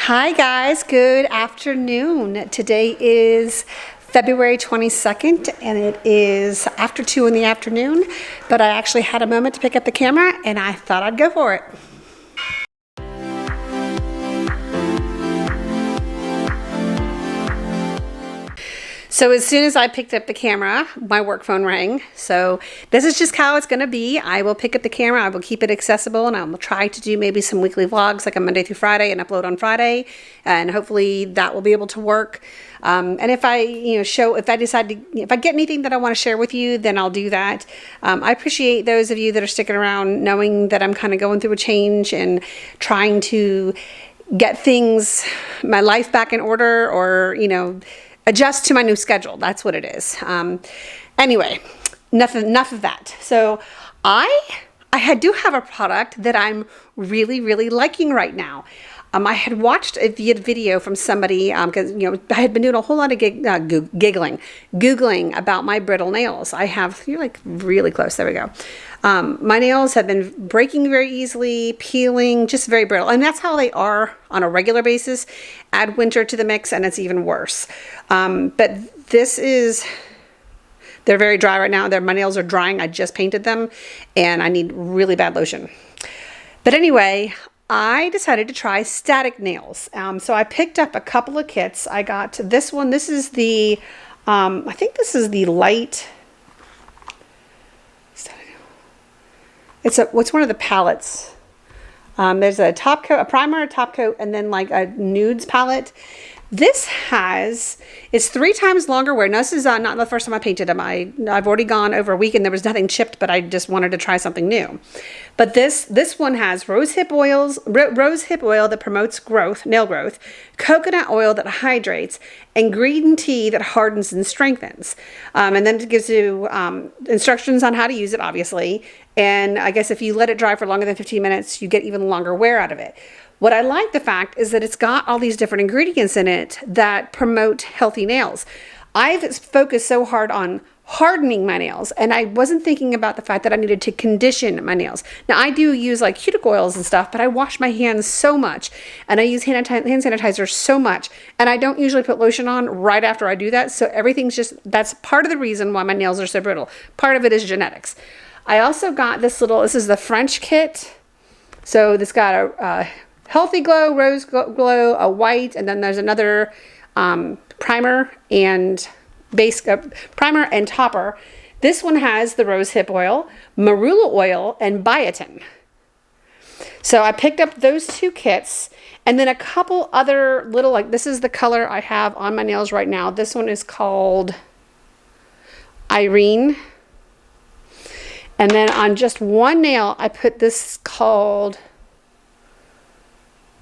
Hi guys, good afternoon. Today is February 22nd and it is after 2 in the afternoon, but I actually had a moment to pick up the camera and I thought I'd go for it. So as soon as I picked up the camera, my work phone rang. So this is just how it's gonna be. I will pick up the camera, I will keep it accessible, and I will try to do maybe some weekly vlogs like a Monday through Friday and upload on Friday. And hopefully that will be able to work. And if I, if I get anything that I wanna share with you, then I'll do that. I appreciate those of you that are sticking around knowing that I'm kind of going through a change and trying to get things, my life back in order, or, adjust to my new schedule. That's what it is. Anyway, enough of that. So I do have a product that I'm really liking right now. I had watched a video from somebody because I had been doing a whole lot of googling about my brittle nails. You're like really close. There we go. My nails have been breaking very easily, peeling, just very brittle, and that's how they are on a regular basis. Add winter to the mix, and it's even worse. But they're very dry right now. My nails are drying. I just painted them, and I need really bad lotion. But anyway, I decided to try static nails. So I picked up a couple of kits. I got this one. This is the, I think this is the light. What's one of the palettes? There's a top coat, a primer, a top coat, and then like a nudes palette. This it's 3 times longer wear. Now this is not the first time I painted them. I've already gone over a week and there was nothing chipped, but I just wanted to try something new. But this one has rose hip oil that promotes nail growth, coconut oil that hydrates, and green tea that hardens and strengthens. And then it gives you instructions on how to use it, obviously. And I guess if you let it dry for longer than 15 minutes, you get even longer wear out of it. What I like the fact is that it's got all these different ingredients in it that promote healthy nails. I've focused so hard on hardening my nails, and I wasn't thinking about the fact that I needed to condition my nails. Now I do use like cuticle oils and stuff, but I wash my hands so much, and I use hand sanitizer so much, and I don't usually put lotion on right after I do that. So that's part of the reason why my nails are so brittle. Part of it is genetics. I also got this is the French kit. So this got a healthy glow, rose glow, a white, and then there's another primer and primer and topper. This one has the rose hip oil, marula oil, and biotin. So I picked up those 2 kits, and then a couple other this is the color I have on my nails right now. This one is called Irene. And then on just one nail, I put this called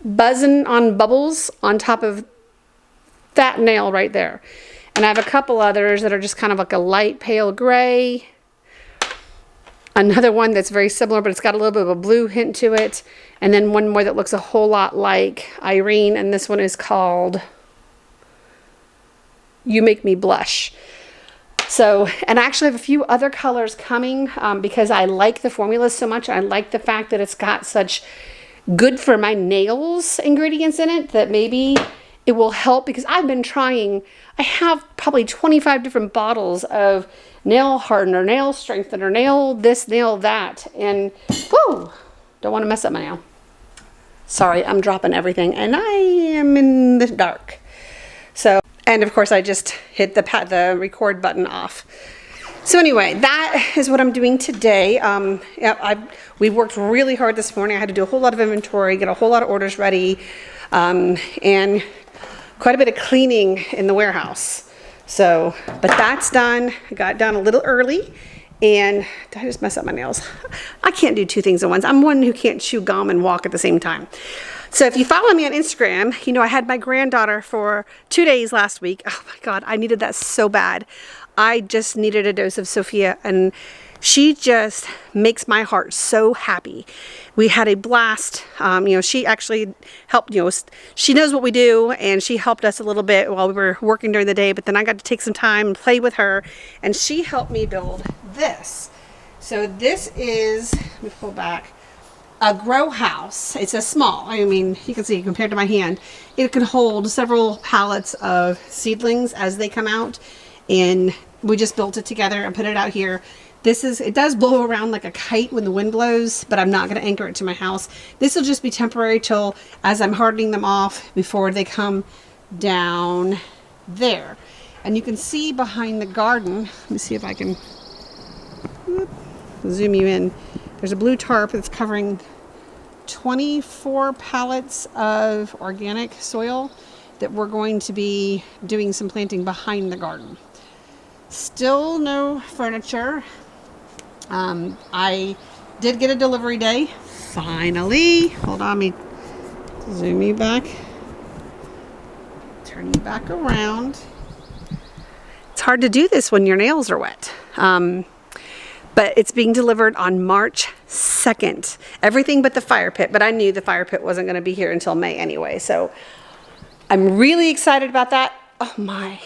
Buzzin' on Bubbles on top of that nail right there. And I have a couple others that are just kind of like a light pale gray. Another one that's very similar, but it's got a little bit of a blue hint to it. And then one more that looks a whole lot like Irene. And this one is called You Make Me Blush. So, and I actually have a few other colors coming because I like the formula so much. I like the fact that it's got such good for my nails ingredients in it that maybe it will help, because I've been trying. I have probably 25 different bottles of nail hardener, nail strengthener, nail this, nail that, and whoa, don't want to mess up my nail. Sorry, I'm dropping everything and I am in the dark. So, and of course I just hit the record button off. So anyway, that is what I'm doing today. We worked really hard this morning. I had to do a whole lot of inventory, get a whole lot of orders ready, and quite a bit of cleaning in the warehouse. So, but that's done. I got done a little early, and did I just mess up my nails? I can't do 2 things at once. I'm one who can't chew gum and walk at the same time. So if you follow me on Instagram, I had my granddaughter for 2 days last week. Oh my God, I needed that so bad. I just needed a dose of Sophia, and she just makes my heart so happy. We had a blast. She actually helped, she knows what we do, and she helped us a little bit while we were working during the day, but then I got to take some time and play with her, and she helped me build this. So this is, let me pull back, a grow house. It's a small, I mean, you can see compared to my hand, it can hold several pallets of seedlings as they come out. And we just built it together and put it out here. It does blow around like a kite when the wind blows, but I'm not going to anchor it to my house. This will just be temporary till as I'm hardening them off before they come down there. And you can see behind the garden, let me see if I can zoom you in. There's a blue tarp that's covering 24 pallets of organic soil that we're going to be doing some planting behind the garden. Still no furniture. I did get a delivery day. Finally. Hold on, let me zoom you back. Turn you back around. It's hard to do this when your nails are wet. But it's being delivered on March 2nd. Everything but the fire pit. But I knew the fire pit wasn't going to be here until May anyway. So I'm really excited about that. Oh my.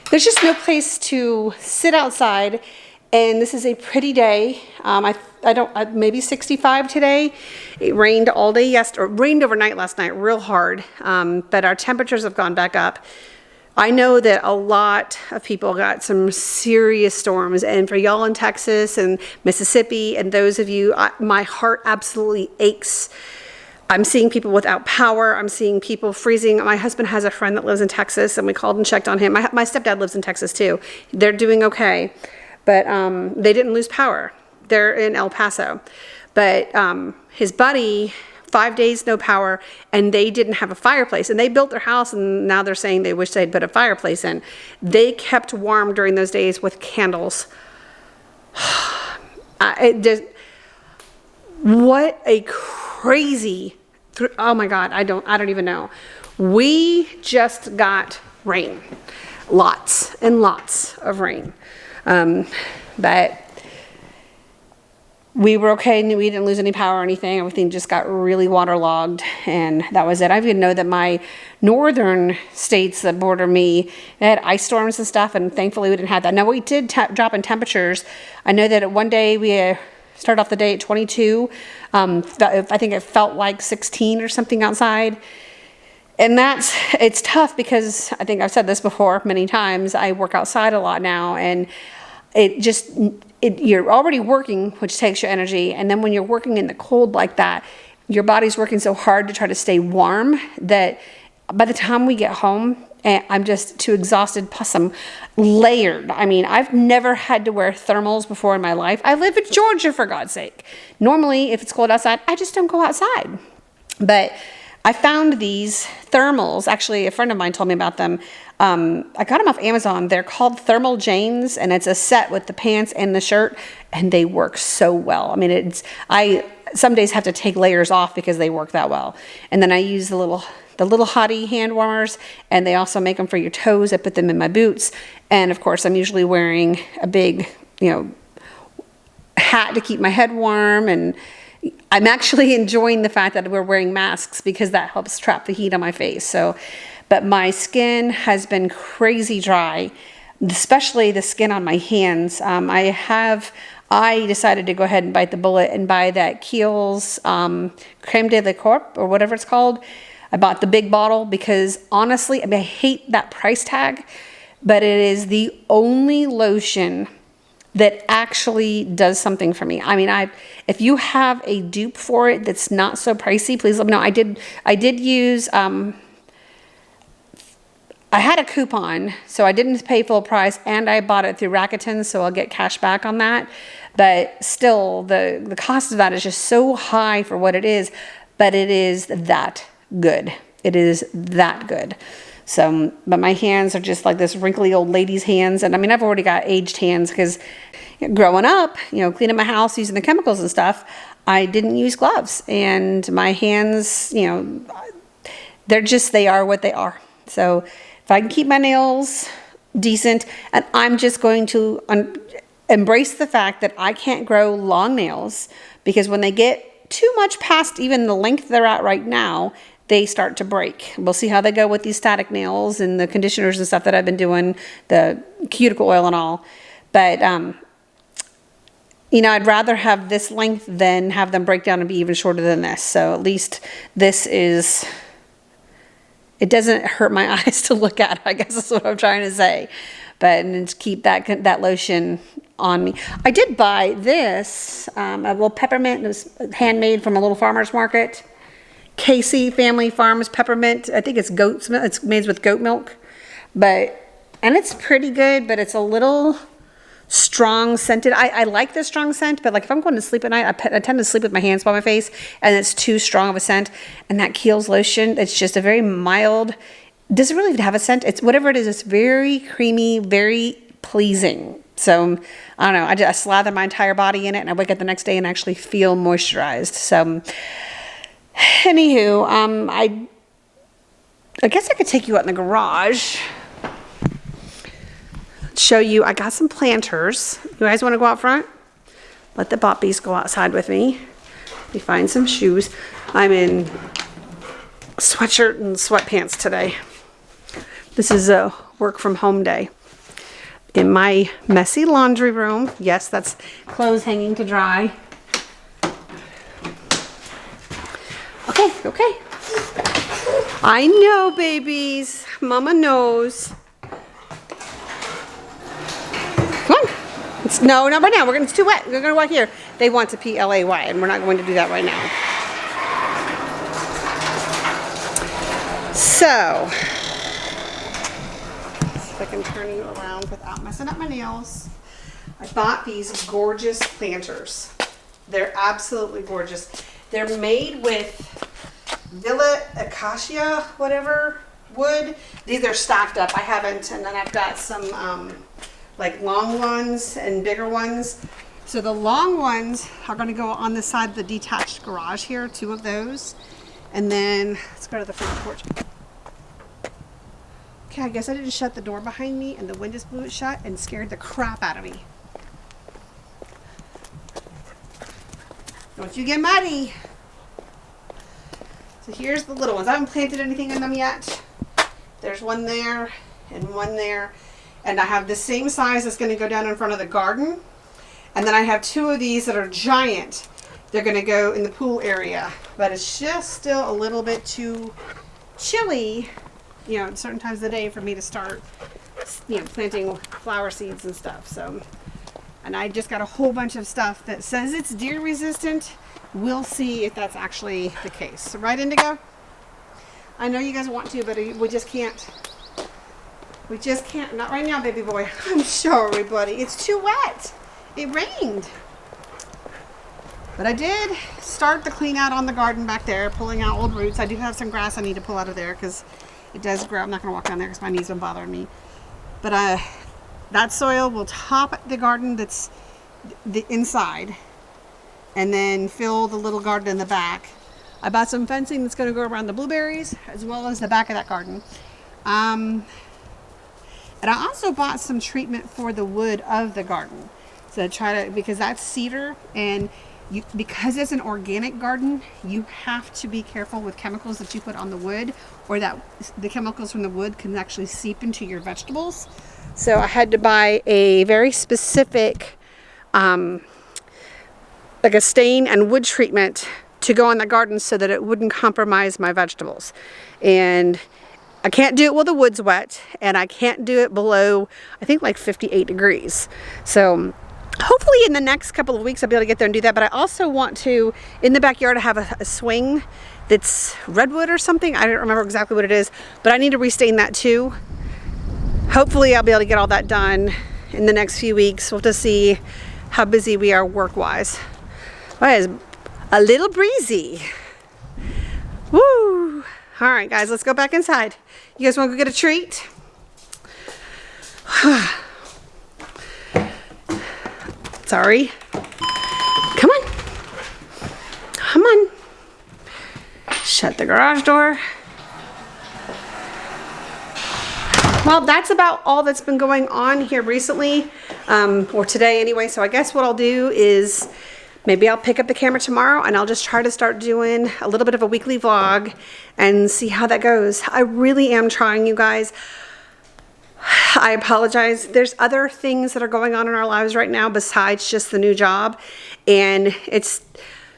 There's just no place to sit outside. And this is a pretty day. Maybe 65 today. It rained all day yesterday, or rained overnight last night real hard. But our temperatures have gone back up. I know that a lot of people got some serious storms, and for y'all in Texas and Mississippi and those of you, my heart absolutely aches. I'm seeing people without power. I'm seeing people freezing. My husband has a friend that lives in Texas, and we called and checked on him. My stepdad lives in Texas too. They're doing okay, but they didn't lose power. They're in El Paso, but his buddy, 5 days no power, and they didn't have a fireplace, and they built their house, and now they're saying they wish they'd put a fireplace in. They kept warm during those days with candles. What a crazy, oh my God, I don't even know. We just got rain, lots and lots of rain, but we were okay, and we didn't lose any power or anything. Everything just got really waterlogged, and that was it. I even know that my northern states that border me, they had ice storms and stuff, and thankfully we didn't have that. Now, we did drop in temperatures. I know that one day we started off the day at 22. I think it felt like 16 or something outside. And it's tough because I think I've said this before many times. I work outside a lot now, and you're already working, which takes your energy. And then when you're working in the cold like that, your body's working so hard to try to stay warm that by the time we get home, I'm just too exhausted, plus I'm layered. I mean, I've never had to wear thermals before in my life. I live in Georgia, for God's sake. Normally, if it's cold outside, I just don't go outside. But I found these thermals. Actually, a friend of mine told me about them. I got them off Amazon. They're called Thermal Janes, and it's a set with the pants and the shirt, and they work so well. I mean, I some days have to take layers off because they work that well. And then I use the little hottie hand warmers, and they also make them for your toes. I put them in my boots, and of course, I'm usually wearing a big, hat to keep my head warm, and I'm actually enjoying the fact that we're wearing masks because that helps trap the heat on my face. So, but my skin has been crazy dry, especially the skin on my hands. I decided to go ahead and bite the bullet and buy that Kiehl's Creme de la Corp, or whatever it's called. I bought the big bottle because honestly, I hate that price tag, but it is the only lotion that actually does something for me. I mean, if you have a dupe for it that's not so pricey, please let me know. I did use, I had a coupon, so I didn't pay full price, and I bought it through Rakuten, so I'll get cash back on that. But still, the cost of that is just so high for what it is, but it is that good. It is that good. So, but my hands are just like this wrinkly old lady's hands. And I mean, I've already got aged hands because growing up, cleaning my house, using the chemicals and stuff, I didn't use gloves. And my hands, they are what they are. So if I can keep my nails decent, and I'm just going to embrace the fact that I can't grow long nails, because when they get too much past even the length they're at right now, they start to break. We'll see how they go with these static nails and the conditioners and stuff that I've been doing, the cuticle oil and all. But you know, I'd rather have this length than have them break down and be even shorter than this. So at least this is, it doesn't hurt my eyes to look at, I guess is what I'm trying to say. But and keep that lotion on me. I did buy this, a little peppermint. It was handmade from a little farmer's market. Casey Family Farms peppermint. I think it's goat's milk. It's made with goat milk. And it's pretty good, but it's a little strong scented. I like the strong scent, but like if I'm going to sleep at night, I tend to sleep with my hands by my face, and it's too strong of a scent. And that Kiehl's lotion, it's just a very mild, doesn't really even have a scent. It's whatever it is, it's very creamy, very pleasing. So I don't know, I just slather my entire body in it, and I wake up the next day and actually feel moisturized. So anywho, I guess I could take you out in the garage, show you. I got some planters. You guys want to go out front? Let the boppies go outside with me. Let me find some shoes. I'm in sweatshirt and sweatpants today. This is a work from home day. In my messy laundry room. Yes, that's clothes hanging to dry. Okay. I know, babies. Mama knows. Come on. No, not right now. It's too wet. We're going to walk here. They want to P-L-A-Y, and we're not going to do that right now. So, see if I can turn you around without messing up my nails. I bought these gorgeous planters. They're absolutely gorgeous. They're made with Villa Acacia, whatever, wood. These are stacked up. I haven't, and then I've got some like long ones and bigger ones. So the long ones are going to go on the side of the detached garage here, 2 of those. And then let's go to the front porch. Okay, I guess I didn't shut the door behind me, and the wind just blew it shut and scared the crap out of me. Don't you get muddy. So here's the little ones. I haven't planted anything in them yet. There's one there and one there. And I have the same size that's going to go down in front of the garden. And then I have 2 of these that are giant. They're going to go in the pool area. But it's just still a little bit too chilly, you know, at certain times of the day for me to start, you know, planting flower seeds and stuff. So, and I just got a whole bunch of stuff that says it's deer resistant. We'll see if that's actually the case. Right, Indigo? I know you guys want to, but we just can't. We just can't. Not right now, baby boy. I'm sorry, buddy. It's too wet. It rained. But I did start the clean out on the garden back there, pulling out old roots. I do have some grass I need to pull out of there because it does grow. I'm not going to walk down there because my knees been bothering me. But that soil will top the garden that's the inside, and then fill the little garden in the back. I bought some fencing that's going to go around the blueberries as well as the back of that garden. And I also bought some treatment for the wood of the garden. So because that's cedar, and because it's an organic garden, you have to be careful with chemicals that you put on the wood, or that the chemicals from the wood can actually seep into your vegetables. So I had to buy a very specific, like a stain and wood treatment to go on the garden so that it wouldn't compromise my vegetables. And I can't do it while the wood's wet, and I can't do it below, I think, like 58 degrees. So hopefully in the next couple of weeks I'll be able to get there and do that. But I also want to, in the backyard, I have a swing that's redwood or something. I don't remember exactly what it is, but I need to restain that too. Hopefully I'll be able to get all that done in the next few weeks. We'll have to see how busy we are work-wise. Well, it's a little breezy. Woo! All right, guys, let's go back inside. You guys want to go get a treat? Sorry. Come on. Come on. Shut the garage door. Well, that's about all that's been going on here recently, or today anyway. So I guess what I'll do is maybe I'll pick up the camera tomorrow and I'll just try to start doing a little bit of a weekly vlog and see how that goes. I really am trying, you guys. I apologize. There's other things that are going on in our lives right now besides just the new job, and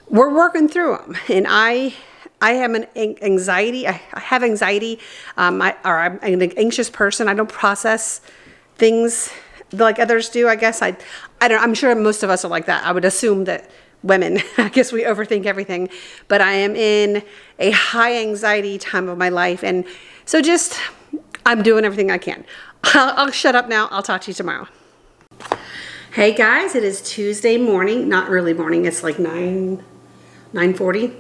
we're working through them. And I have an anxiety. I have anxiety. I'm an anxious person. I don't process things like others do. I guess I don't. I'm sure most of us are like that. I would assume that women, I guess we overthink everything. But I am in a high anxiety time of my life, and so I'm doing everything I can. I'll shut up now. I'll talk to you tomorrow. Hey guys, it is Tuesday morning. Not early morning. It's like 9:40.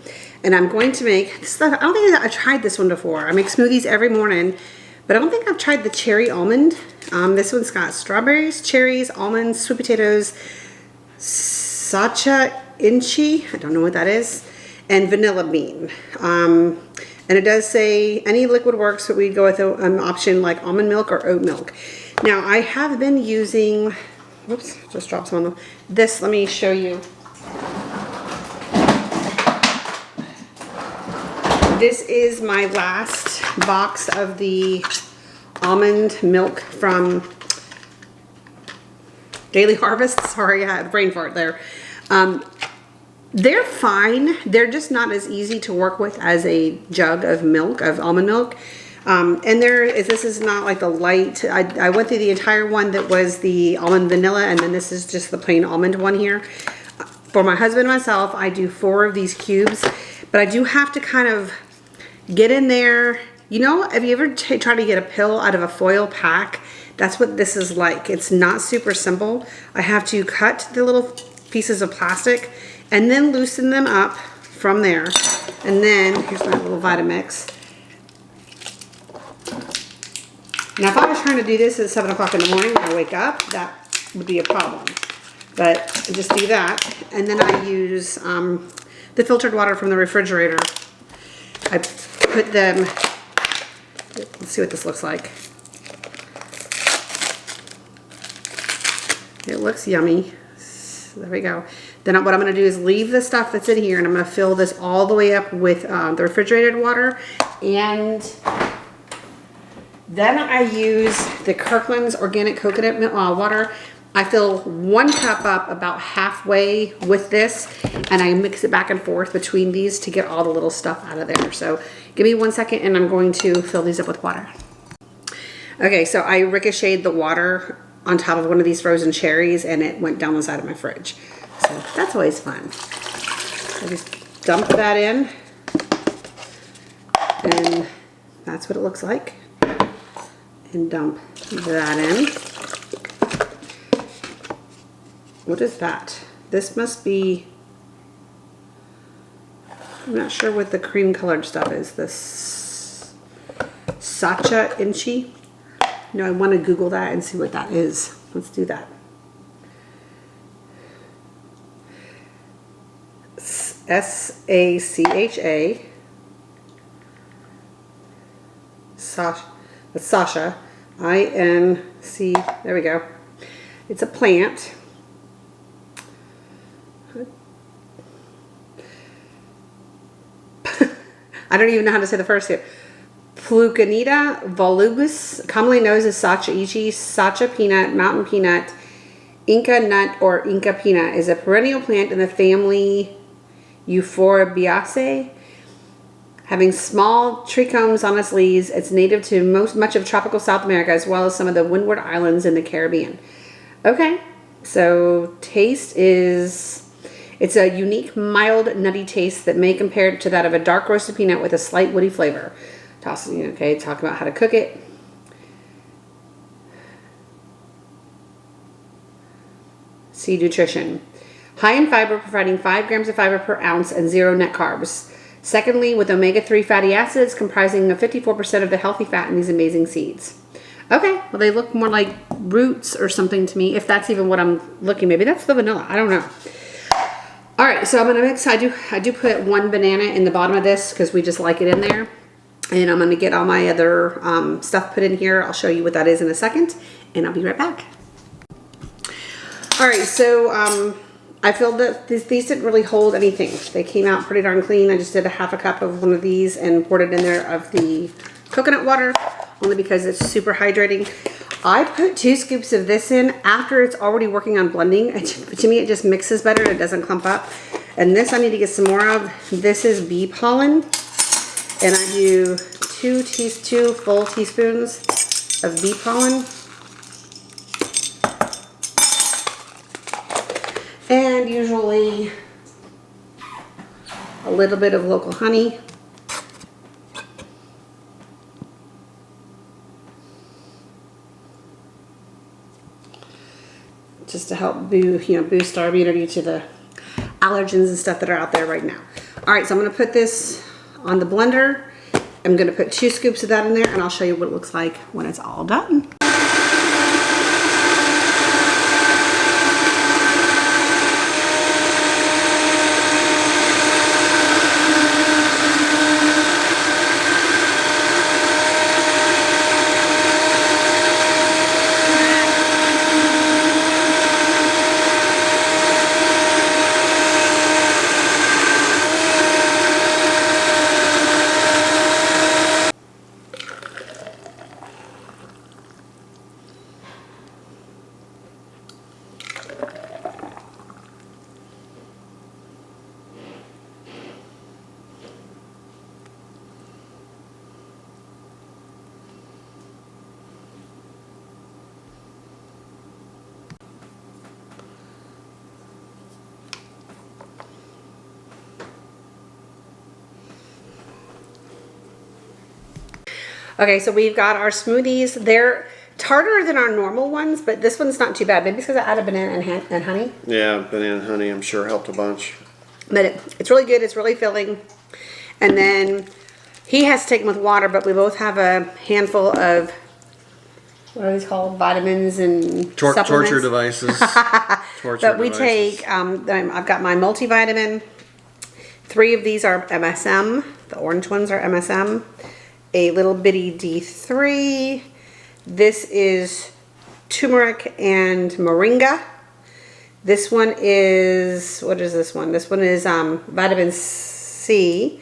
And I'm going to make this stuff. I don't think I've tried this one before. I make smoothies every morning, but I don't think I've tried the cherry almond. This one's got strawberries, cherries, almonds, sweet potatoes, sacha inchi, I don't know what that is, and vanilla bean. And it does say any liquid works, but we go with an option like almond milk or oat milk. Now I have been using, whoops, just dropped some on this. Let me show you. This is my last box of the almond milk from Daily Harvest. Sorry, I had a brain fart there. They're fine. They're just not as easy to work with as a jug of milk, of almond milk. And this is not like the light. I went through the entire one that was the almond vanilla, and then this is just the plain almond one here. For my husband and myself, I do 4 of these cubes, but I do have to kind of get in there. You know, have you ever tried to get a pill out of a foil pack? That's what this is like. It's not super simple. I have to cut the little pieces of plastic and then loosen them up from there. And then, here's my little Vitamix. Now, if I was trying to do this at 7 o'clock in the morning when I wake up, that would be a problem. But I just do that. And then I use the filtered water from the refrigerator. I put them, let's see what this looks like. It looks yummy. So there we go. Then what I'm going to do is leave the stuff that's in here, and I'm going to fill this all the way up with the refrigerated water. And then I use the Kirkland's organic coconut water. I fill 1 cup up about halfway with this, and I mix it back and forth between these to get all the little stuff out of there. So give me 1 second, and I'm going to fill these up with water. Okay, so I ricocheted the water on top of one of these frozen cherries, and it went down the side of my fridge. So that's always fun. So just dump that in, and that's what it looks like. And dump that in. What is that? This must be, I'm not sure what the cream colored stuff is. This sacha inchi. No, I want to Google that and see what that is. Let's do that. S-A-C-H-A. That's Sasha. I-N-C. There we go. It's a plant. I don't even know how to say the first two. Plucanita volubus, commonly known as sacha ichi, sacha peanut, mountain peanut, Inca nut, or Inca peanut, is a perennial plant in the family Euphorbiaceae. Having small trichomes on its leaves, it's native to much of tropical South America, as well as some of the Windward Islands in the Caribbean. Okay, so taste is... It's a unique, mild, nutty taste that may compare to that of a dark roasted peanut with a slight woody flavor. Okay, talk about how to cook it. Seed nutrition. High in fiber, providing 5 grams of fiber per ounce and 0 net carbs. Secondly, with omega-3 fatty acids comprising of 54% of the healthy fat in these amazing seeds. Okay, well they look more like roots or something to me, if that's even what I'm looking. Maybe that's the vanilla, I don't know. All right, so I'm gonna mix. I do put 1 banana in the bottom of this because we just like it in there. And I'm gonna get all my other stuff put in here. I'll show you what that is in a second, and I'll be right back. All right, so I filled that these didn't really hold anything. They came out pretty darn clean. I just did a half a cup of one of these and poured it in there of the coconut water, only because it's super hydrating. I put 2 scoops of this in after it's already working on blending. To me, it just mixes better. It doesn't clump up. And this I need to get some more of. This is bee pollen. And I do 2 full teaspoons of bee pollen. And usually a little bit of local honey. Just to help boost our immunity to the allergens and stuff that are out there right now. All right, so I'm gonna put this on the blender. I'm gonna put 2 scoops of that in there, and I'll show you what it looks like when it's all done. Okay, so we've got our smoothies. They're tartar than our normal ones, but this one's not too bad. Maybe because I added banana and honey. Yeah, banana and honey, I'm sure helped a bunch. But it's really good. It's really filling. And then he has to take them with water, but we both have a handful of, what are these called? Vitamins and supplements. Torture devices. But we take, I've got my multivitamin. 3 of these are MSM. The orange ones are MSM. A little bitty D3. This is turmeric and moringa. This one is, what is this one? This one is vitamin C.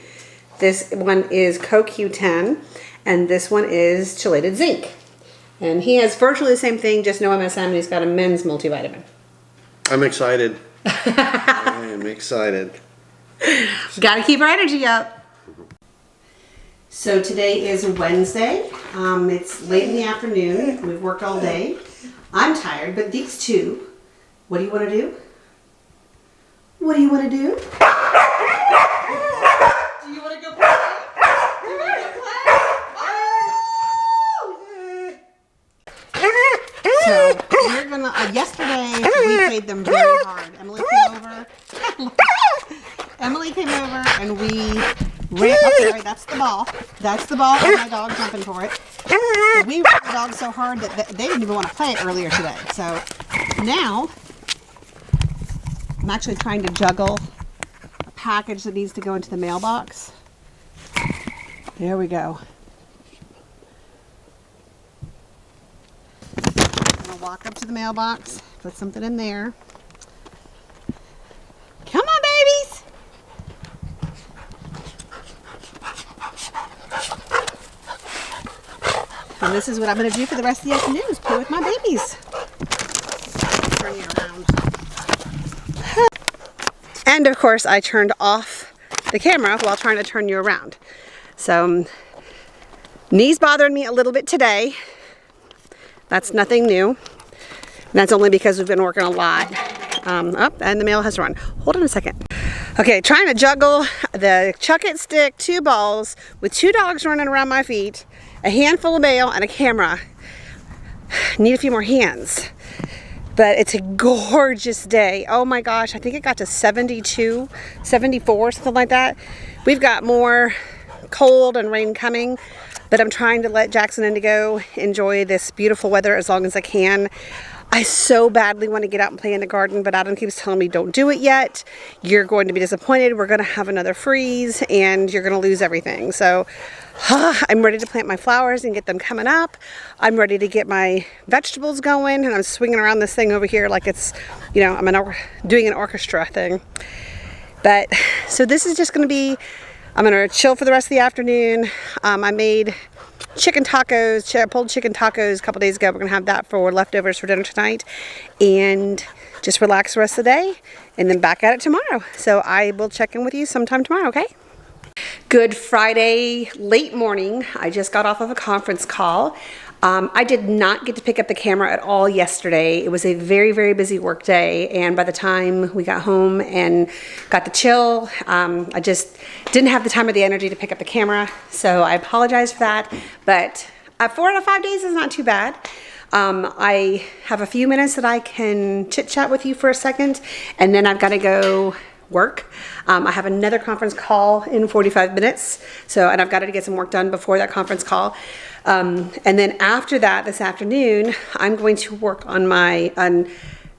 This one is CoQ10. And this one is chelated zinc. And he has virtually the same thing, just no MSM, and he's got a men's multivitamin. I'm excited. I am excited. Gotta keep our energy up. So today is Wednesday. It's late in the afternoon. We've worked all day. I'm tired, but these two, what do you want to do? What do you want to do? Do you want to go play? Do you want to go play? Oh! So we're gonna. Yesterday we played them very hard. Emily came over and we ran. Oh, sorry, that's the ball. That's the ball, and my dog jumping for it. So we ran the dog so hard that they didn't even want to play it earlier today. So now I'm actually trying to juggle a package that needs to go into the mailbox. There we go. I'm gonna walk up to the mailbox, put something in there. Come on, babies! And this is what I'm going to do for the rest of the afternoon, is play with my babies. Turn you around. And of course, I turned off the camera while trying to turn you around. So, knees bothering me a little bit today. That's nothing new. And that's only because we've been working a lot. And the mail has run. Hold on a second. Okay, trying to juggle the Chuck It stick, 2 balls, with 2 dogs running around my feet, a handful of mail, and a camera. Need a few more hands. But it's a gorgeous day. Oh my gosh, I think it got to 72, 74, something like that. We've got more cold and rain coming, but I'm trying to let Jackson Indigo enjoy this beautiful weather as long as I can. I so badly want to get out and play in the garden, but Adam keeps telling me, don't do it yet. You're going to be disappointed. We're going to have another freeze and you're going to lose everything. So I'm ready to plant my flowers and get them coming up. I'm ready to get my vegetables going, and I'm swinging around this thing over here like it's, you know, I'm doing an orchestra thing. But so this is just going to be, I'm going to chill for the rest of the afternoon. I made chicken tacos, pulled chicken tacos a couple days ago. We're going to have that for leftovers for dinner tonight. And just relax the rest of the day. And then back at it tomorrow. So I will check in with you sometime tomorrow, okay? Good Friday, late morning. I just got off of a conference call. I did not get to pick up the camera at all yesterday. It was a very, very busy work day, and by the time we got home and got to chill, I just didn't have the time or the energy to pick up the camera, so I apologize for that, but 4 out of 5 days is not too bad. I have a few minutes that I can chit-chat with you for a second, and then I've got to go work. I have another conference call in 45 minutes, and I've got to get some work done before that conference call. And then after that, this afternoon, I'm going to work on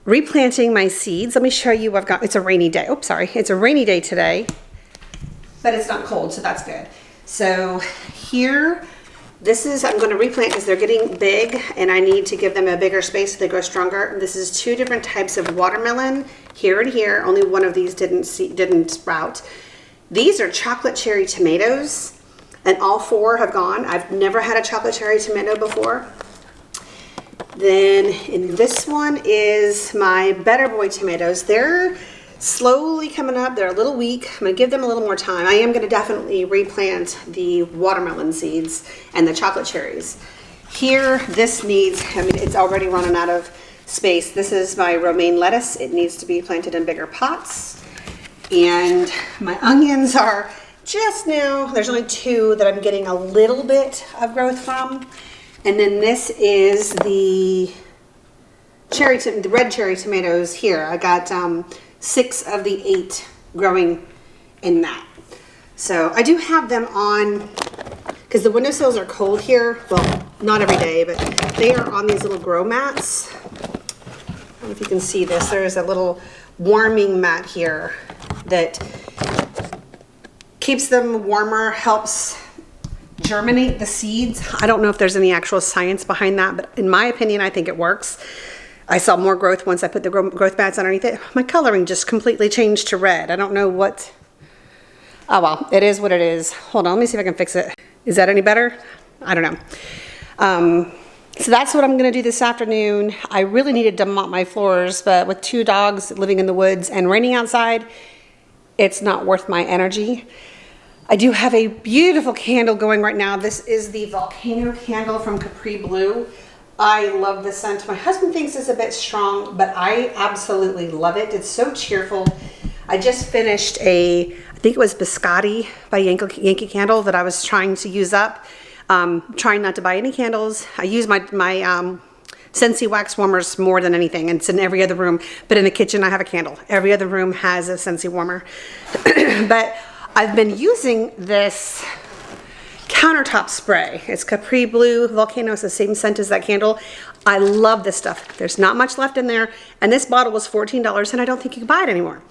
replanting my seeds. Let me show you what I've got. It's a rainy day. Oops, sorry. It's a rainy day today, but it's not cold, so that's good. So here, I'm going to replant because they're getting big and I need to give them a bigger space so they grow stronger. This is 2 different types of watermelon, here and here. Only one of these didn't sprout. These are chocolate cherry tomatoes. And all 4 have gone. I've never had a chocolate cherry tomato before. Then in this one is my Better Boy tomatoes. They're slowly coming up. They're a little weak. I'm going to give them a little more time. I am going to definitely replant the watermelon seeds and the chocolate cherries. Here, it's already running out of space. This is my Romaine lettuce. It needs to be planted in bigger pots. And my onions are just now, there's only 2 that I'm getting a little bit of growth from. And then this is the red cherry tomatoes here. I got 6 of the 8 growing in that. So I do have them on, because the windowsills are cold here. Well, not every day, but they are on these little grow mats. I don't know if you can see this. There's a little warming mat here that keeps them warmer, helps germinate the seeds. I don't know if there's any actual science behind that, but in my opinion, I think it works. I saw more growth once I put the growth mats underneath it. My coloring just completely changed to red. I don't know what. Oh well, it is what it is. Hold on, let me see if I can fix it. Is that any better? I don't know. So that's what I'm gonna do this afternoon. I really needed to mop my floors, but with 2 dogs living in the woods and raining outside, it's not worth my energy. I do have a beautiful candle going right now. This is the volcano candle from Capri Blue. I love this scent. My husband thinks it's a bit strong, but I absolutely love it. It's so cheerful. I just finished I think it was Biscotti by Yankee Candle that I was trying to use up. Trying not to buy any candles. I use my Scentsy wax warmers more than anything. It's in every other room, but in the kitchen I have a candle. Every other room has a Scentsy warmer. But I've been using this countertop spray. It's Capri Blue Volcano. It's the same scent as that candle. I love this stuff. There's not much left in there, and this bottle was $14, and I don't think you can buy it anymore.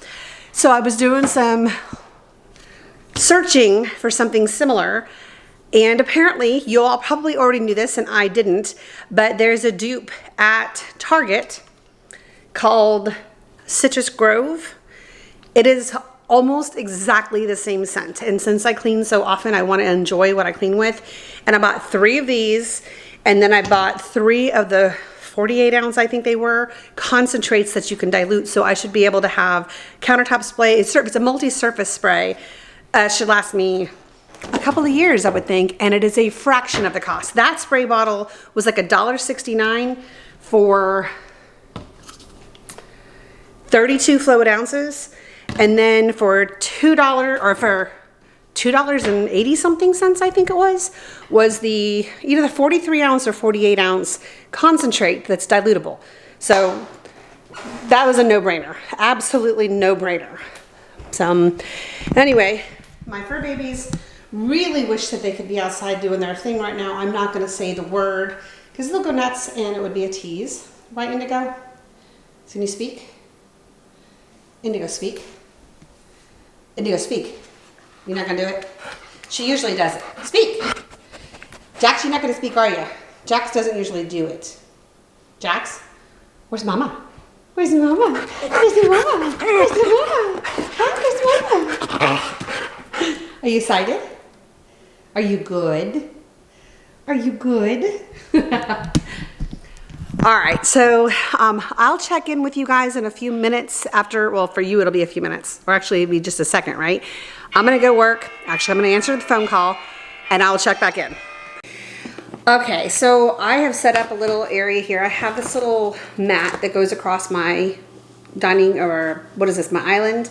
So I was doing some searching for something similar, and apparently you all probably already knew this and I didn't, but there's a dupe at Target called Citrus Grove. It is almost exactly the same scent, and since I clean so often, I want to enjoy what I clean with. And I bought 3 of these, and then I bought 3 of the 48 ounce, I think they were, concentrates that you can dilute. So I should be able to have countertop spray. It's a multi-surface spray. It should last me a couple of years, I would think, and it is a fraction of the cost. That spray bottle was like $1.69 for 32 fluid ounces, and then for $2 or for $2.80 something cents, I think it was the either the 43 ounce or 48 ounce concentrate that's dilutable. So that was a no-brainer, absolutely no-brainer. So anyway, my fur babies really wish that they could be outside doing their thing right now. I'm not going to say the word because they'll go nuts and it would be a tease. Right, Indigo? Can you speak? Indigo, speak. Indigo, speak. You're not going to do it? She usually does it. Speak! Jax, you're not going to speak, are you? Jax doesn't usually do it. Jax? Where's Mama? Where's Mama? Where's the Mama? Where's the Mama? Where's Mama? Are you excited? Are you good? Are you good? All right, so I'll check in with you guys in a few minutes after, well, for you it'll be a few minutes, or actually it'll be just a second, right? I'm gonna go work. Actually, I'm gonna answer the phone call and I'll check back in. Okay, so I have set up a little area here. I have this little mat that goes across my dining, or what is this, my island.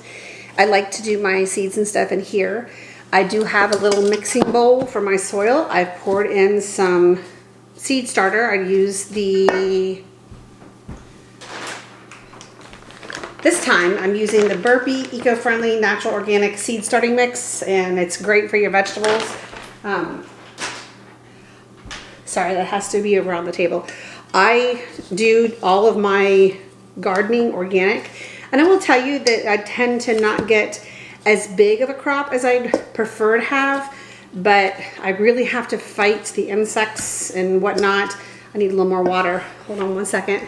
I like to do my seeds and stuff in here. I do have a little mixing bowl for my soil. I've poured in some seed starter. I use this time I'm using the Burpee eco-friendly natural organic seed starting mix, and it's great for your vegetables. Sorry, that has to be around the table. I do all of my gardening organic, and I will tell you that I tend to not get as big of a crop as I'd prefer to have, but I really have to fight the insects and whatnot. I need a little more water. Hold on one second.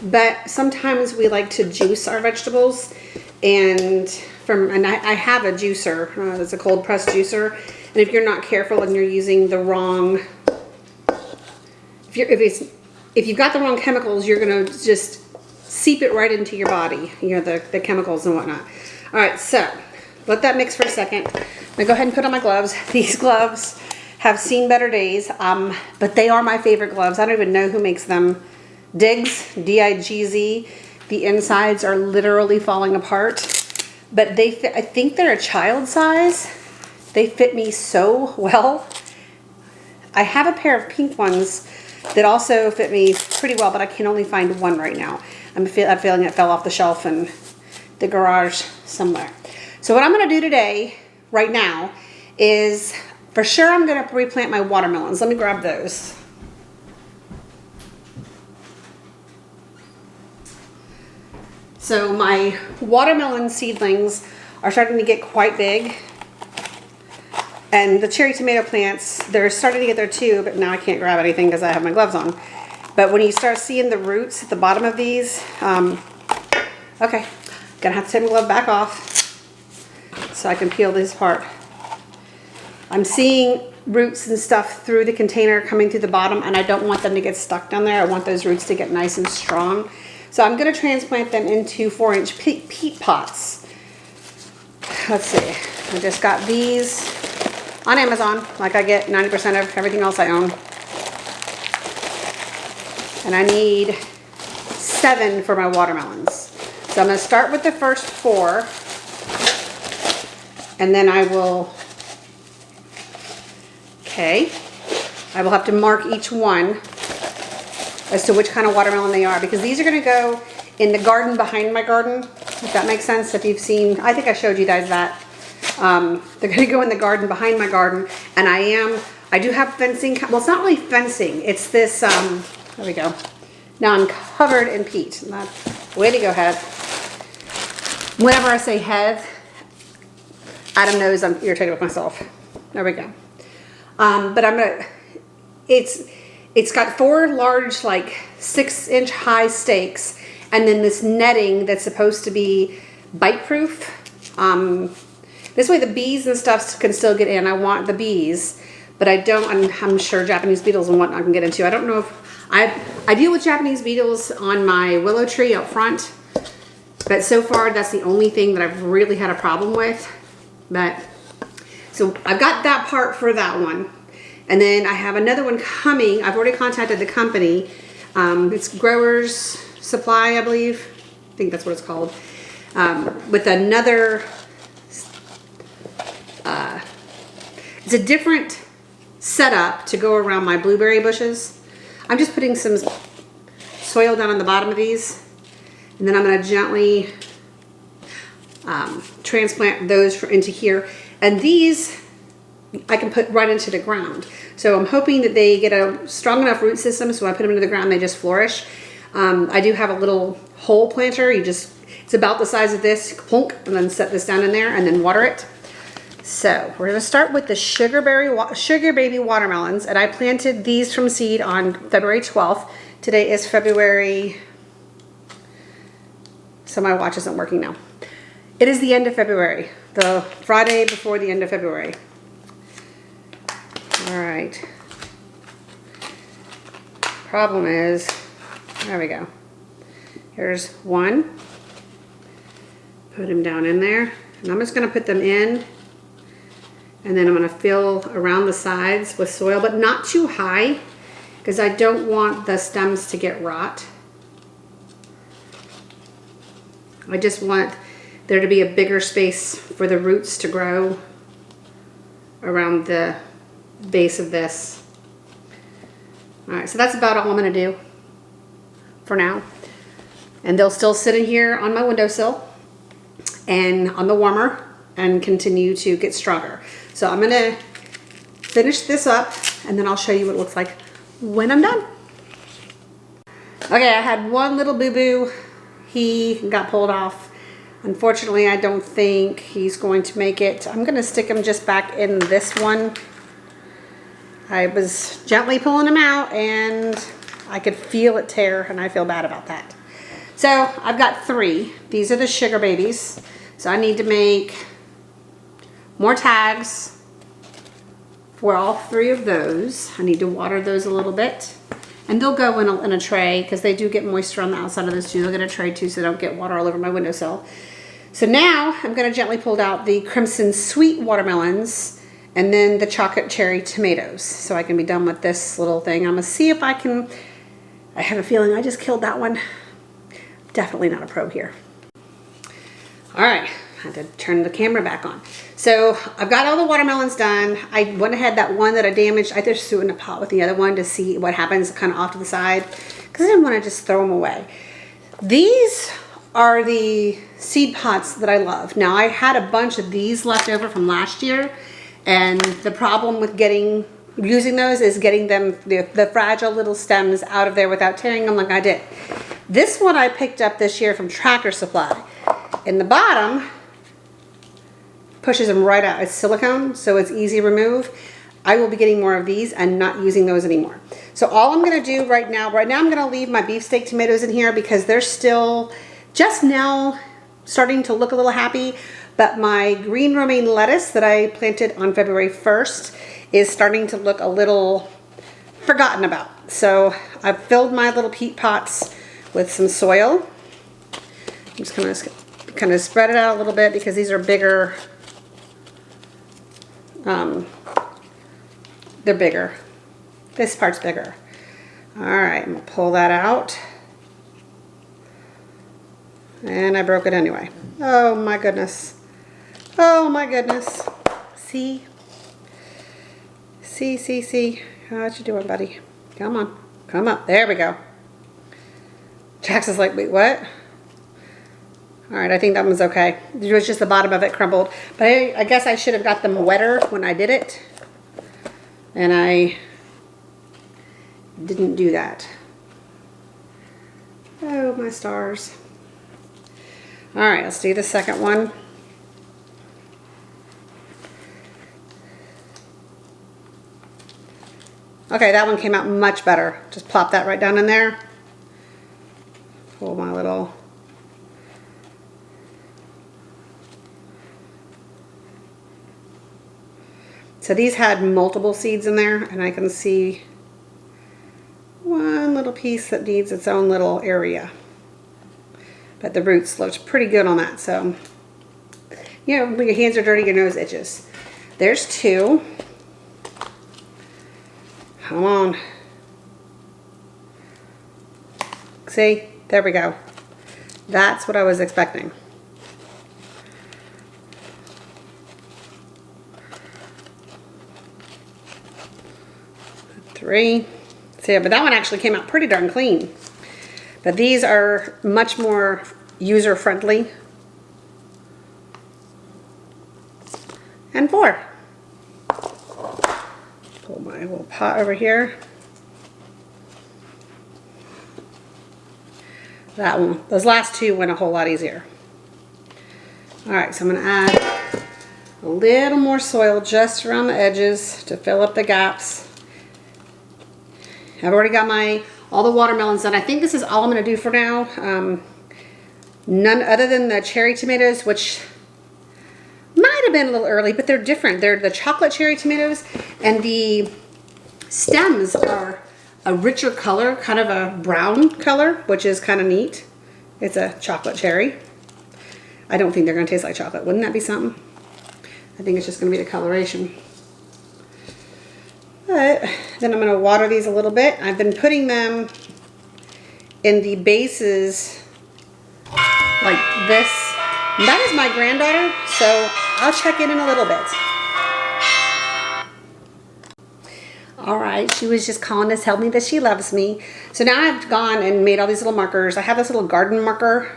But sometimes we like to juice our vegetables, and I have a juicer. It's a cold press juicer, and if you're not careful and you're using the wrong, if you've got the wrong chemicals, you're gonna just seep it right into your body, you know, the chemicals and whatnot. All right, so let that mix for a second. I'm gonna go ahead and put on my gloves. These gloves have seen better days, but they are my favorite gloves. I don't even know who makes them. Diggs, D-I-G-Z. The insides are literally falling apart, but they fit, I think they're a child size. They fit me so well. I have a pair of pink ones that also fit me pretty well, but I can only find one right now. I'm feeling it fell off the shelf in the garage somewhere. So what I'm gonna do today, right now, is for sure I'm gonna replant my watermelons. Let me grab those. So my watermelon seedlings are starting to get quite big. And the cherry tomato plants, they're starting to get there too, but now I can't grab anything because I have my gloves on. But when you start seeing the roots at the bottom of these, okay, gonna have to take my glove back off so I can peel this apart. I'm seeing roots and stuff through the container coming through the bottom, and I don't want them to get stuck down there. I want those roots to get nice and strong. So I'm gonna transplant them into 4-inch peat pots. Let's see, I just got these on Amazon, like I get 90% of everything else I own. And I need 7 for my watermelons. So I'm gonna start with the first 4, and then I will have to mark each one as to which kind of watermelon they are, because these are gonna go in the garden behind my garden, if that makes sense. If you've seen, I think I showed you guys that. They're gonna go in the garden behind my garden, and I do have fencing. Well, it's not really fencing. It's this, there we go. Now I'm covered in peat. Way to go, Heath. Whenever I say Heath, Adam knows I'm irritated with myself. There we go. But I'm gonna, it's got 4 large, like 6-inch high stakes, and then this netting that's supposed to be bite proof. This way the bees and stuff can still get in. I want the bees, but I don't, I'm sure Japanese beetles and whatnot can get into. I don't know if, I deal with Japanese beetles on my willow tree out front, but so far that's the only thing that I've really had a problem with. But, so I've got that part for that one. And then I have another one coming. I've already contacted the company. It's Growers Supply, I believe. I think that's what it's called. With another, it's a different setup to go around my blueberry bushes. I'm just putting some soil down on the bottom of these, and then I'm going to gently transplant those into here. And these I can put right into the ground. So I'm hoping that they get a strong enough root system, so when I put them into the ground, they just flourish. I do have a little hole planter. It's about the size of this, plunk, and then set this down in there and then water it. So we're gonna start with the Sugar Baby watermelons, and I planted these from seed on February 12th. Today is February, so my watch isn't working now. It is the end of February, the Friday before the end of February. All right. Problem is, there we go. Here's one. Put him down in there. And I'm just gonna put them in. And then I'm gonna fill around the sides with soil, but not too high, because I don't want the stems to get rot. I just want there to be a bigger space for the roots to grow around the base of this. All right, so that's about all I'm gonna do for now. And they'll still sit in here on my windowsill and on the warmer and continue to get stronger. So I'm gonna finish this up and then I'll show you what it looks like when I'm done. Okay, I had one little boo-boo. He got pulled off. Unfortunately, I don't think he's going to make it. I'm gonna stick him just back in this one. I was gently pulling him out and I could feel it tear and I feel bad about that. So I've got 3. These are the sugar babies. So I need to make more tags for all 3 of those. I need to water those a little bit. And they'll go in a tray because they do get moisture on the outside of this too. They'll get a tray too so they don't get water all over my windowsill. So now I'm going to gently pull out the crimson sweet watermelons and then the chocolate cherry tomatoes. So I can be done with this little thing. I'm going to see if I can, I have a feeling I just killed that one. Definitely not a pro here. All right, I had to turn the camera back on. So I've got all the watermelons done. I went ahead, that one that I damaged, I just threw it in a pot with the other one to see what happens kind of off to the side because I didn't want to just throw them away. These are the seed pots that I love. Now I had a bunch of these left over from last year and the problem with using those is getting them, the fragile little stems out of there without tearing them like I did. This one I picked up this year from Tractor Supply. In the bottom, pushes them right out. It's silicone, so it's easy to remove. I will be getting more of these and not using those anymore. So all I'm gonna do right now I'm gonna leave my beefsteak tomatoes in here because they're still just now starting to look a little happy, but my green romaine lettuce that I planted on February 1st is starting to look a little forgotten about. So I've filled my little peat pots with some soil. I'm just gonna kind of spread it out a little bit because these are bigger. They're bigger. This part's bigger. All right, I'm gonna pull that out. And I broke it anyway. Oh my goodness. Oh my goodness. See? See. What you doing, buddy? Come on. Come up. There we go. Jax is like, wait, what? All right, I think that one's okay. It was just the bottom of it crumbled. But I guess I should have got them wetter when I did it. And I didn't do that. Oh, my stars. All right, let's do the second one. Okay, that one came out much better. Just plop that right down in there. Pull my little... So these had multiple seeds in there, and I can see one little piece that needs its own little area. But the roots looked pretty good on that, so, you know, when your hands are dirty, your nose itches. There's 2. Come on. See? There we go. That's what I was expecting. 3. See, but that one actually came out pretty darn clean. But these are much more user-friendly. And 4. Pull my little pot over here. That one, those last 2 went a whole lot easier. All right, so I'm gonna add a little more soil just around the edges to fill up the gaps. I've already got all the watermelons done. I think this is all I'm gonna do for now. None other than the cherry tomatoes, which might have been a little early, but they're different. They're the chocolate cherry tomatoes, and the stems are a richer color, kind of a brown color, which is kind of neat. It's a chocolate cherry. I don't think they're going to taste like chocolate. Wouldn't that be something? I think it's just going to be the coloration. But then I'm going to water these a little bit. I've been putting them in the bases like this. And that is my granddaughter, so I'll check in a little bit. All right, she was just calling to tell me that she loves me. So now I've gone and made all these little markers. I have this little garden marker,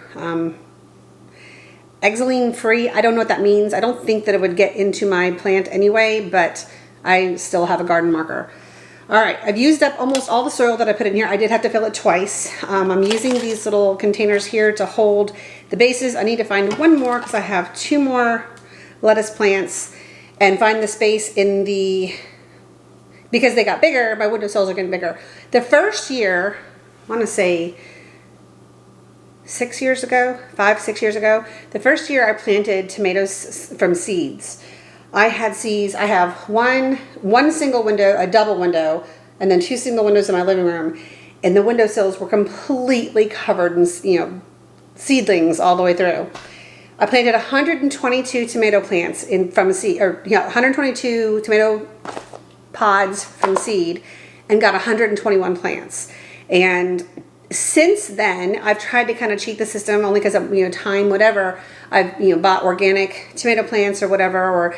Exoline free. I don't know what that means. I don't think that it would get into my plant anyway, but I still have a garden marker. All right, I've used up almost all the soil that I put in here. I did have to fill it twice. I'm using these little containers here to hold the bases. I need to find one more because I have 2 more lettuce plants and find the space in the, because they got bigger, my windowsills are getting bigger. The first year, I want to say 6 years ago, 5-6 years ago, the first year I planted tomatoes from seeds. I had seeds. I have one single window, a double window, and then 2 single windows in my living room, and the windowsills were completely covered in, seedlings all the way through. I planted 122 tomato plants from seed, 122 tomato pods from seed, and got 121 plants. And since then, I've tried to kind of cheat the system, only because of time, whatever. I've bought organic tomato plants or whatever,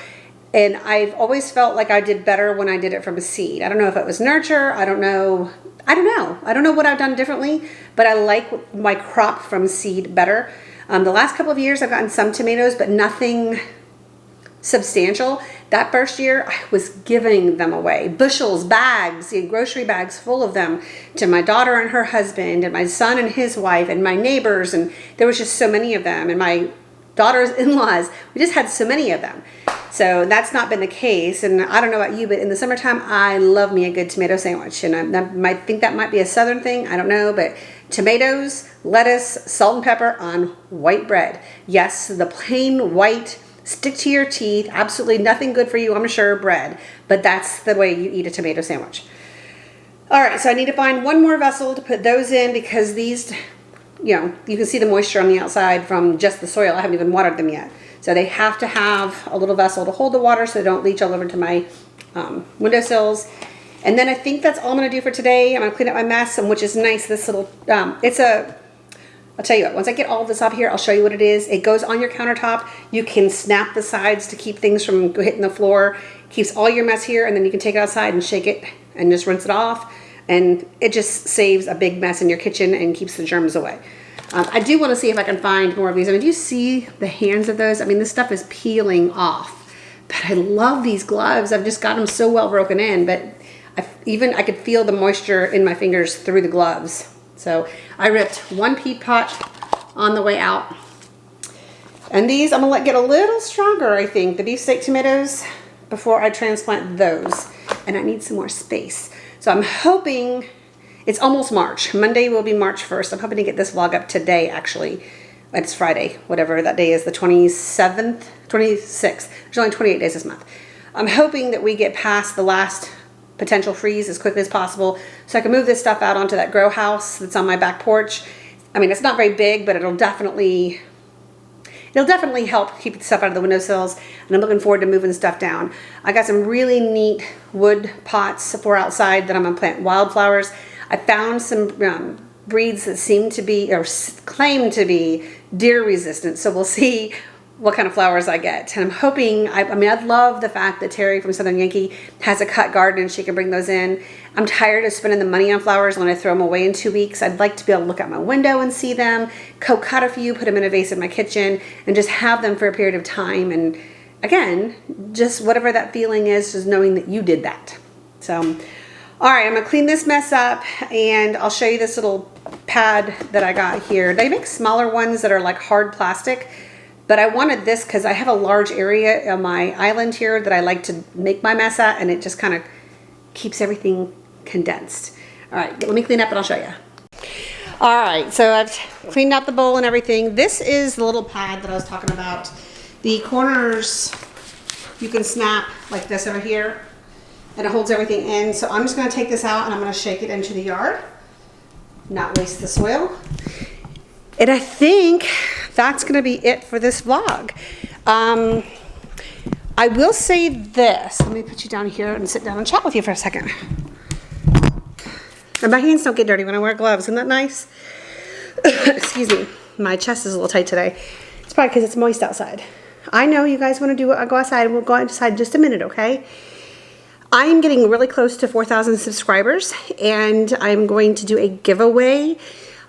and I've always felt like I did better when I did it from a seed. I don't know if it was nurture. I don't know what I've done differently, but I like my crop from seed better. The last couple of years I've gotten some tomatoes, but nothing substantial. That first year I was giving them away, bushels, bags, grocery bags full of them, to my daughter and her husband, and my son and his wife, and my neighbors, and there was just so many of them, and my daughter's in-laws. We just had so many of them. So that's not been the case, and I don't know about you, but in the summertime I love me a good tomato sandwich, and I might think that might be a southern thing, I don't know, but tomatoes, lettuce, salt and pepper on white bread. Yes, the plain white, stick to your teeth, absolutely nothing good for you, I'm sure, bread, but that's the way you eat a tomato sandwich. All right, so I need to find one more vessel to put those in, because these, you can see the moisture on the outside from just the soil. I haven't even watered them yet. So they have to have a little vessel to hold the water so they don't leach all over to my windowsills. And then I think that's all I'm going to do for today. I'm going to clean up my mess, which is nice. This little, I'll tell you what, once I get all of this off here, I'll show you what it is. It goes on your countertop. You can snap the sides to keep things from hitting the floor. Keeps all your mess here, and then you can take it outside and shake it and just rinse it off. And it just saves a big mess in your kitchen and keeps the germs away. I do want to see if I can find more of these. I mean, do you see the hands of those? I mean, this stuff is peeling off. But I love these gloves. I've just got them so well broken in, but I could feel the moisture in my fingers through the gloves. So I ripped one peat pot on the way out. And these I'm going to get a little stronger, I think, the beefsteak tomatoes, before I transplant those. And I need some more space. So I'm hoping, it's almost March. Monday will be March 1st. I'm hoping to get this vlog up today, actually. It's Friday, whatever that day is, the 27th, 26th. There's only 28 days this month. I'm hoping that we get past the last potential freeze as quickly as possible so I can move this stuff out onto that grow house that's on my back porch. I mean, it's not very big, but it'll definitely help keep the stuff out of the windowsills, and I'm looking forward to moving stuff down. I got some really neat wood pots for outside that I'm going to plant wildflowers. I found some breeds that seem to be, or claim to be, deer resistant, so we'll see what kind of flowers I get. And I'm hoping, I love the fact that Terry from Southern Yankee has a cut garden and she can bring those in. I'm tired of spending the money on flowers when I throw them away in 2 weeks. I'd like to be able to look out my window and see them, co-cut a few, put them in a vase in my kitchen, and just have them for a period of time. And again, just whatever that feeling is, just knowing that you did that. So, all right, I'm gonna clean this mess up and I'll show you this little pad that I got here. They make smaller ones that are like hard plastic, but I wanted this because I have a large area on my island here that I like to make my mess at, and it just kind of keeps everything condensed. All right, let me clean up and I'll show you. All right, so I've cleaned out the bowl and everything. This is the little pad that I was talking about. The corners you can snap like this over here, and it holds everything in. So I'm just gonna take this out and I'm gonna shake it into the yard, not waste the soil. And I think that's gonna be it for this vlog. I will say this. Let me put you down here and sit down and chat with you for a second. And my hands don't get dirty when I wear gloves. Isn't that nice? Excuse me. My chest is a little tight today. It's probably because it's moist outside. I know you guys want to go outside. We'll go outside in just a minute, okay? I'm getting really close to 4,000 subscribers, and I'm going to do a giveaway.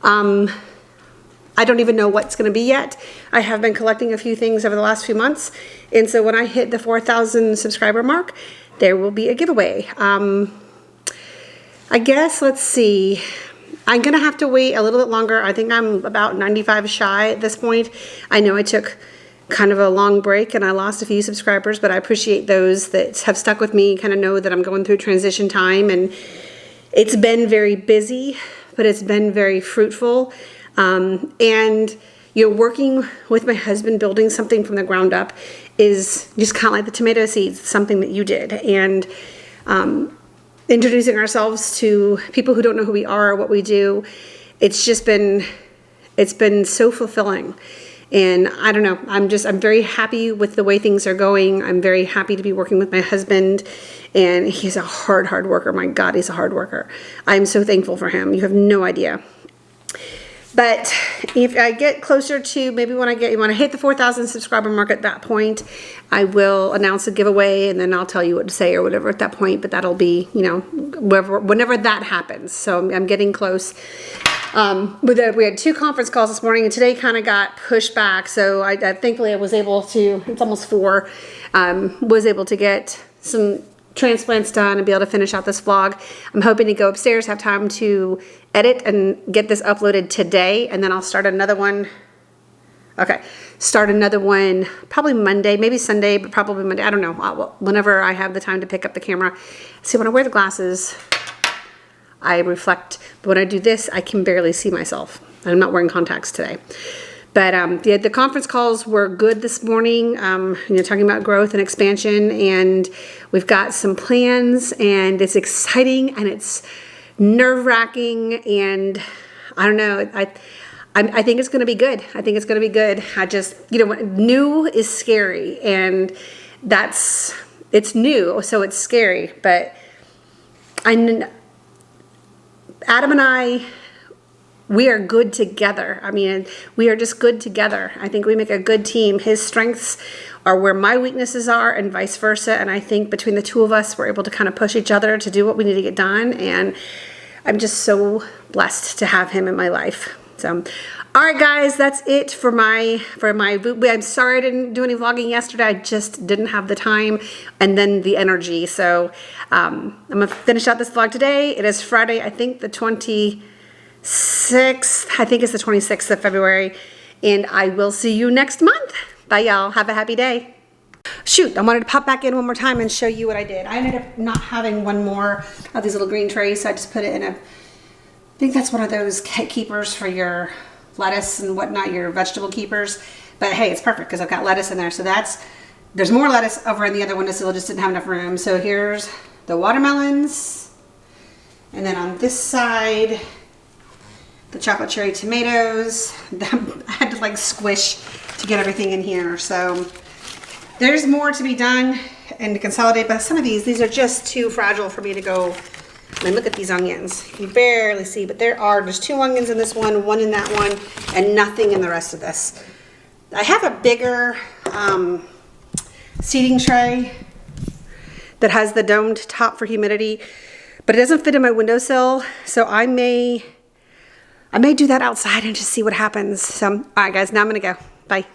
I don't even know what's going to be yet. I have been collecting a few things over the last few months, and so when I hit the 4,000 subscriber mark, there will be a giveaway. I guess, let's see. I'm going to have to wait a little bit longer. I think I'm about 95 shy at this point. I know I took kind of a long break and I lost a few subscribers, but I appreciate those that have stuck with me, kind of know that I'm going through transition time, and it's been very busy, but it's been very fruitful. And working with my husband, building something from the ground up is just kind of like the tomato seeds, something that you did. And introducing ourselves to people who don't know who we are or what we do, it's been so fulfilling. And I don't know, I'm very happy with the way things are going. I'm very happy to be working with my husband, and he's a hard worker. My God, he's a hard worker. I'm so thankful for him. You have no idea. But if I get closer to, maybe when I hit the 4,000 subscriber mark, at that point, I will announce a giveaway, and then I'll tell you what to say or whatever at that point. But that'll be, whenever that happens. So I'm getting close. We had 2 conference calls this morning, and today kind of got pushed back. So thankfully I was able to, it's almost 4, was able to get some transplants done and be able to finish out this vlog. I'm hoping to go upstairs, have time to edit and get this uploaded today, and then I'll start another one. Okay, start another one probably Monday, maybe Sunday, but probably Monday. I don't know. Whenever I have the time to pick up the camera. See, when I wear the glasses, I reflect. But when I do this, I can barely see myself. I'm not wearing contacts today. But the conference calls were good this morning, talking about growth and expansion, and we've got some plans, and it's exciting, and it's nerve-wracking, and I don't know, I think it's going to be good. I think it's going to be good. I just, new is scary, and it's new, so it's scary, but Adam and I, we are good together. I mean, we are just good together. I think we make a good team. His strengths are where my weaknesses are, and vice versa. And I think between the two of us, we're able to kind of push each other to do what we need to get done. And I'm just so blessed to have him in my life. So, all right, guys, that's it for my. I'm sorry I didn't do any vlogging yesterday. I just didn't have the time and then the energy. So I'm gonna finish out this vlog today. It is Friday, I think the 26th. I think it's the 26th of February, and I will see you next month. Bye, y'all. Have a happy day. Shoot, I wanted to pop back in one more time and show you what I did. I ended up not having one more of these little green trays, so I just put it in I think that's one of those keepers for your lettuce and whatnot, your vegetable keepers. But hey, it's perfect because I've got lettuce in there. So there's more lettuce over in the other one, so I just didn't have enough room. So here's the watermelons. And then on this side, the chocolate cherry tomatoes. I had to squish to get everything in here. So there's more to be done and to consolidate, but some of these are just too fragile for me to go. I mean, look at these onions. You can barely see, but there's 2 onions in this one, 1 in that one, and nothing in the rest of this. I have a bigger seeding tray that has the domed top for humidity, but it doesn't fit in my windowsill, so I may do that outside and just see what happens. So, all right, guys, now I'm going to go. Bye.